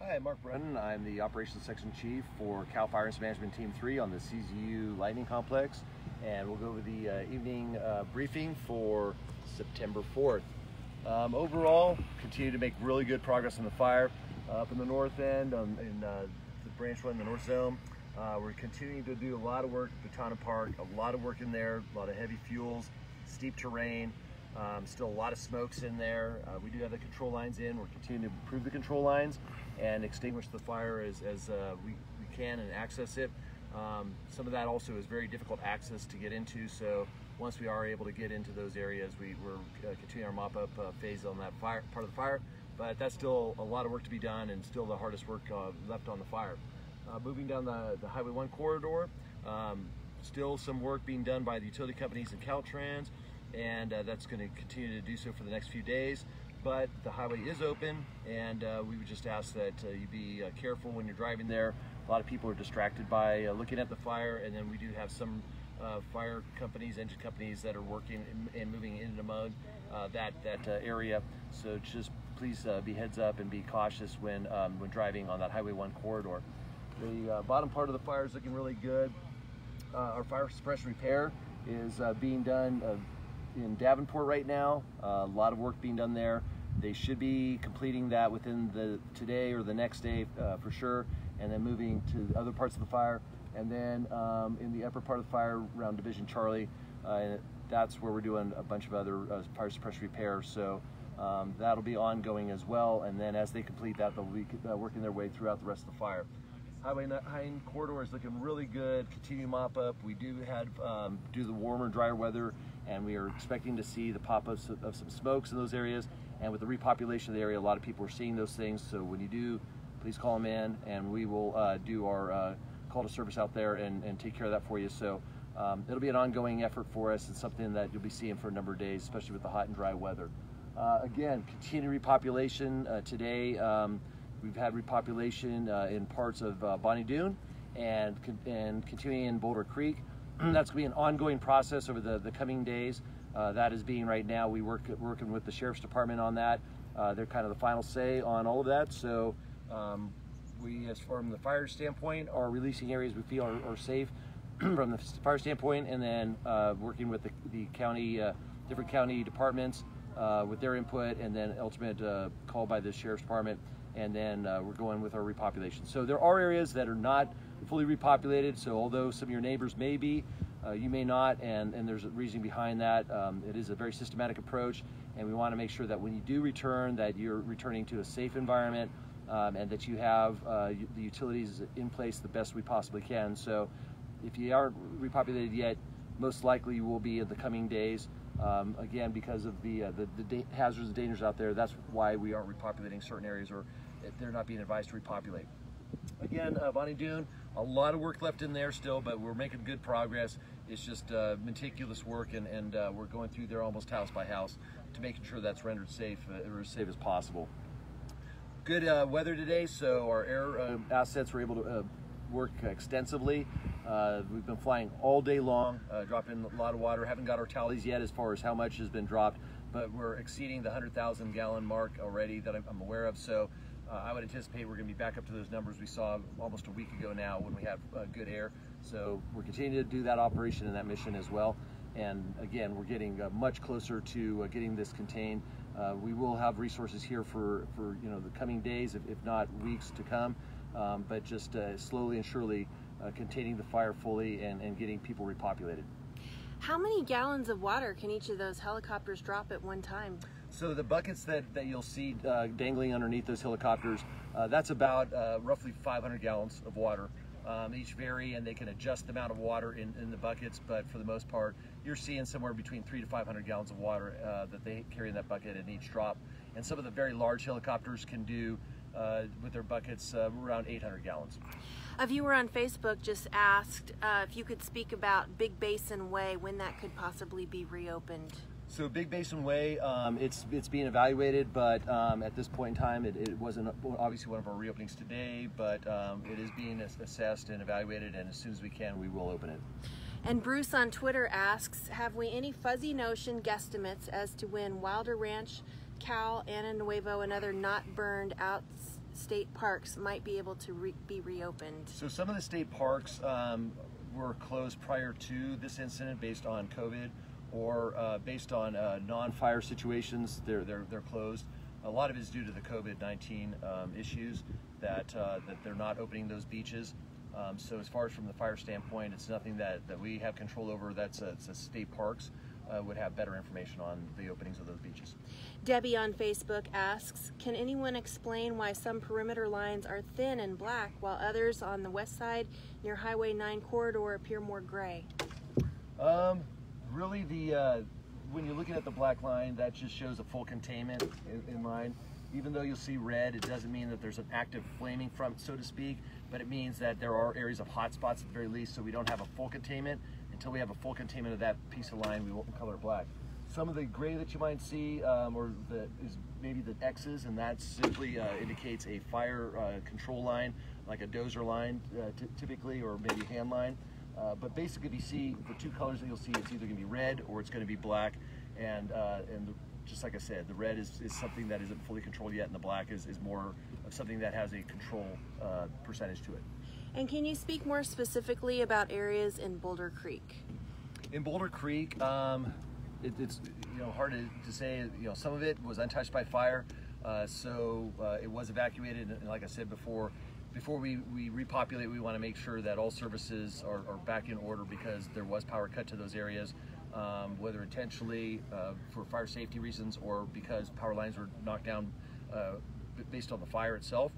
Hi, I'm Mark Brennan. I'm the Operations Section Chief for CAL Fire Incident Management Team 3 on the CZU Lightning Complex, and we'll go over the evening briefing for September 4th. Overall, continue to make really good progress on the fire. Up in the north end, in the branch one, the North Zone, we're continuing to do a lot of work at Batana Park, a lot of work in there, a lot of heavy fuels, steep terrain, still a lot of smokes in there. We do have the control lines in. We're continuing to improve the control lines and extinguish the fire as we can and access it. Some of that also is very difficult access to get into, so once we are able to get into those areas, we're continuing our mop-up phase on that part of the fire, but that's still a lot of work to be done and still the hardest work left on the fire. Moving down the Highway 1 corridor, still some work being done by the utility companies and Caltrans, and that's going to continue to do so for the next few days. But the highway is open, and we would just ask that you be careful when you're driving there. A lot of people are distracted by looking at the fire, and then we do have some fire companies, engine companies that are working and moving into mode that area. So just please be heads up and be cautious when driving on that Highway 1 corridor. The bottom part of the fire is looking really good. Our fire suppression repair is being done in Davenport right now. A lot of work being done there. They should be completing that within today or the next day for sure, and then moving to other parts of the fire. And then in the upper part of the fire around Division Charlie, that's where we're doing a bunch of other fire suppression repairs. So that'll be ongoing as well. And then as they complete that, they'll be working their way throughout the rest of the fire. Highway 9 corridor is looking really good. Continue mop up. We do do the warmer, drier weather, and we are expecting to see the pop-ups of some smokes in those areas. And with the repopulation of the area, a lot of people are seeing those things. So when you do, please call them in, and we will do our call to service out there and take care of that for you. So it'll be an ongoing effort for us and something that you'll be seeing for a number of days, especially with the hot and dry weather. Again, continued repopulation today. We've had repopulation in parts of Bonnie Doon and continuing in Boulder Creek. That's going to be an ongoing process over the coming days. That is being right now. Working with the Sheriff's Department on that. They're kind of the final say on all of that. So we, as from the fire standpoint, are releasing areas we feel are safe from the fire standpoint, and then working with the county, different county departments with their input, and then ultimate call by the Sheriff's Department. And then we're going with our repopulation. So there are areas that are not fully repopulated, so although some of your neighbors may be, you may not, and there's a reason behind that. It is a very systematic approach, and we want to make sure that when you do return, that you're returning to a safe environment, and that you have the utilities in place the best we possibly can. So if you aren't repopulated yet, most likely you will be in the coming days. Again, because of the hazards and dangers out there, that's why we aren't repopulating certain areas, or they're not being advised to repopulate. Again, Bonnie Doon, a lot of work left in there still, but we're making good progress. It's just meticulous work, and we're going through there almost house by house to making sure that's rendered safe, or as safe as possible. Good weather today, so our air assets were able to work extensively. We've been flying all day long, dropping a lot of water. Haven't got our tallies yet as far as how much has been dropped, but we're exceeding the 100,000 gallon mark already that I'm aware of. So I would anticipate we're going to be back up to those numbers we saw almost a week ago now when we had good air. So we're continuing to do that operation and that mission as well. And again, we're getting much closer to getting this contained. We will have resources here for the coming days, if not weeks to come, but just slowly and surely containing the fire fully and getting people repopulated. How many gallons of water can each of those helicopters drop at one time? So the buckets that you'll see dangling underneath those helicopters, that's about roughly 500 gallons of water. Each vary, and they can adjust the amount of water in the buckets, but for the most part, you're seeing somewhere between 300 to 500 gallons of water that they carry in that bucket in each drop. And some of the very large helicopters can do, with their buckets, around 800 gallons. A viewer on Facebook just asked if you could speak about Big Basin Way, when that could possibly be reopened. So Big Basin Way, it's being evaluated, but at this point in time, it wasn't obviously one of our reopenings today, but it is being assessed and evaluated, and as soon as we can, we will open it. And Bruce on Twitter asks, have we any fuzzy notion guesstimates as to when Wilder Ranch, Cal, Ana Nuevo, and other not burned state parks might be able to be reopened? So some of the state parks were closed prior to this incident based on COVID, or based on non-fire situations. They're closed. A lot of it is due to the COVID-19 issues that they're not opening those beaches. So as far as from the fire standpoint, it's nothing that we have control over. It's a state parks would have better information on the openings of those beaches. Debbie on Facebook asks, can anyone explain why some perimeter lines are thin and black while others on the west side near Highway 9 corridor appear more gray? Really, when you're looking at the black line, that just shows a full containment in line. Even though you'll see red, it doesn't mean that there's an active flaming front, so to speak, but it means that there are areas of hot spots at the very least, so we don't have a full containment. Until we have a full containment of that piece of line, we won't color it black. Some of the gray that you might see, is maybe the X's, and that simply indicates a fire control line, like a dozer line typically, or maybe hand line. But basically, if you see the two colors that you'll see, it's either going to be red or it's going to be black. And just like I said, the red is something that isn't fully controlled yet, and the black is more of something that has a control percentage to it. And can you speak more specifically about areas in Boulder Creek? In Boulder Creek, it's hard to say. Some of it was untouched by fire, so it was evacuated. And like I said before we repopulate, we want to make sure that all services are back in order, because there was power cut to those areas, whether intentionally for fire safety reasons or because power lines were knocked down based on the fire itself.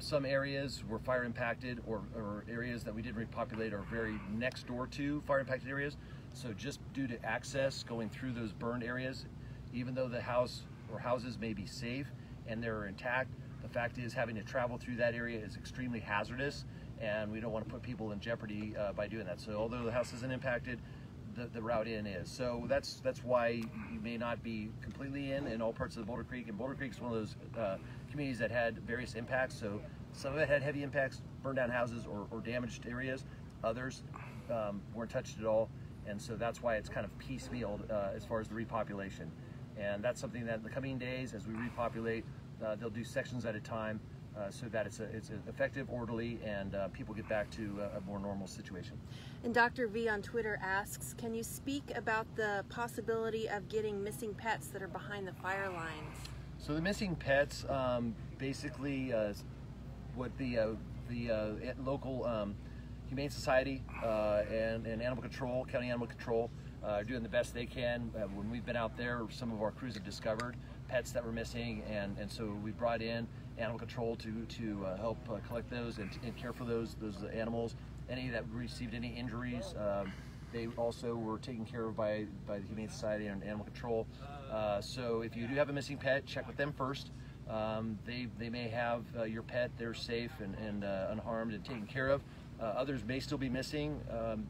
Some areas were fire impacted, or areas that we did repopulate are very next door to fire impacted areas. So just due to access going through those burned areas, even though the house or houses may be safe and they're intact, the fact is having to travel through that area is extremely hazardous, and we don't want to put people in jeopardy by doing that. So although the house isn't impacted, the route in is. So that's why you may not be completely in all parts of the Boulder Creek. And Boulder Creek is one of those communities that had various impacts. So some of it had heavy impacts, burned down houses or damaged areas. Others weren't touched at all. And so that's why it's kind of piecemealed as far as the repopulation. And that's something that in the coming days, as we repopulate, they'll do sections at a time, so that it's effective, orderly, and people get back to a more normal situation. And Dr. V on Twitter asks, can you speak about the possibility of getting missing pets that are behind the fire lines? So the missing pets, basically, what the local Humane Society and Animal Control, County Animal Control, are doing the best they can. When we've been out there, some of our crews have discovered pets that were missing, and so we brought in Animal Control to help collect those and care for those animals. Any that received any injuries, they also were taken care of by the Humane Society and Animal Control. So if you do have a missing pet, check with them first. They may have your pet, they're safe and unharmed and taken care of. Others may still be missing,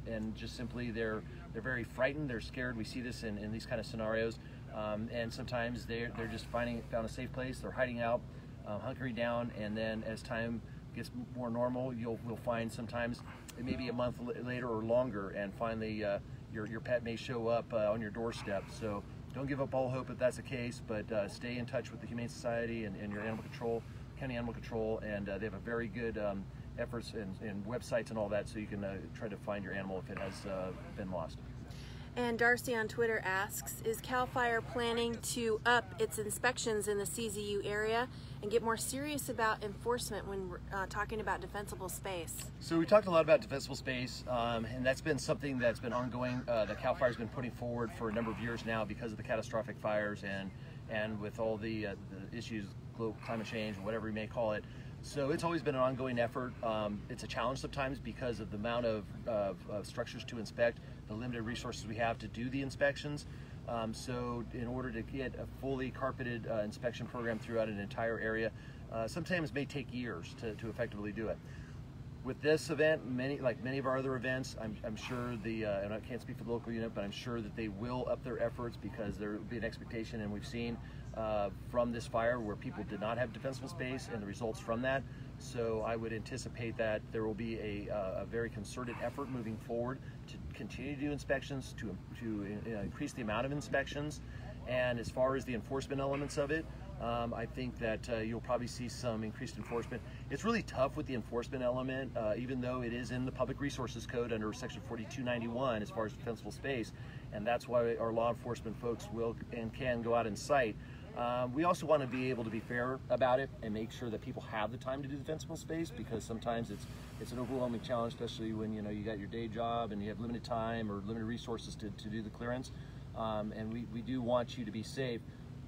and just simply they're very frightened, they're scared. We see this in these kind of scenarios, and sometimes they're just found a safe place, they're hiding out, hunkering down, and then as time gets more normal, we'll find sometimes it may be a month later or longer, and finally your pet may show up on your doorstep. So don't give up all hope if that's the case, but stay in touch with the Humane Society and your Animal Control, County Animal Control, and they have a very good efforts and websites and all that, so you can try to find your animal if it has been lost. And Darcy on Twitter asks, is CAL FIRE planning to up its inspections in the CZU area and get more serious about enforcement when we're talking about defensible space? So we talked a lot about defensible space, and that's been something that's been ongoing, that CAL FIRE's been putting forward for a number of years now because of the catastrophic fires and with all the issues, global climate change, whatever you may call it. So it's always been an ongoing effort. It's a challenge sometimes because of the amount of structures to inspect, the limited resources we have to do the inspections. So in order to get a fully carpeted inspection program throughout an entire area, sometimes it may take years to effectively do it. With this event, like many of our other events, I'm sure and I can't speak for the local unit, but I'm sure that they will up their efforts, because there will be an expectation, and we've seen from this fire where people did not have defensible space and the results from that. So I would anticipate that there will be a very concerted effort moving forward to continue to do inspections, to increase the amount of inspections. And as far as the enforcement elements of it, I think that you'll probably see some increased enforcement. It's really tough with the enforcement element, even though it is in the Public Resources Code under Section 4291 as far as defensible space, and that's why our law enforcement folks will and can go out and cite. We also want to be able to be fair about it and make sure that people have the time to do defensible space, because sometimes it's an overwhelming challenge, especially when you got your day job and you have limited time or limited resources to do the clearance. And we do want you to be safe,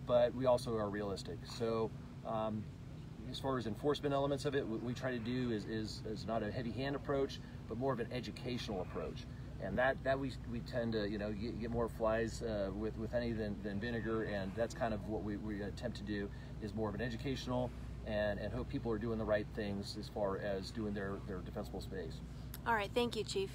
but we also are realistic. So as far as enforcement elements of it, what we try to do is not a heavy hand approach, but more of an educational approach. And that we tend to get more flies with honey than vinegar, and that's kind of what we attempt to do, is more of an educational and hope people are doing the right things as far as doing their defensible space. All right, thank you, Chief.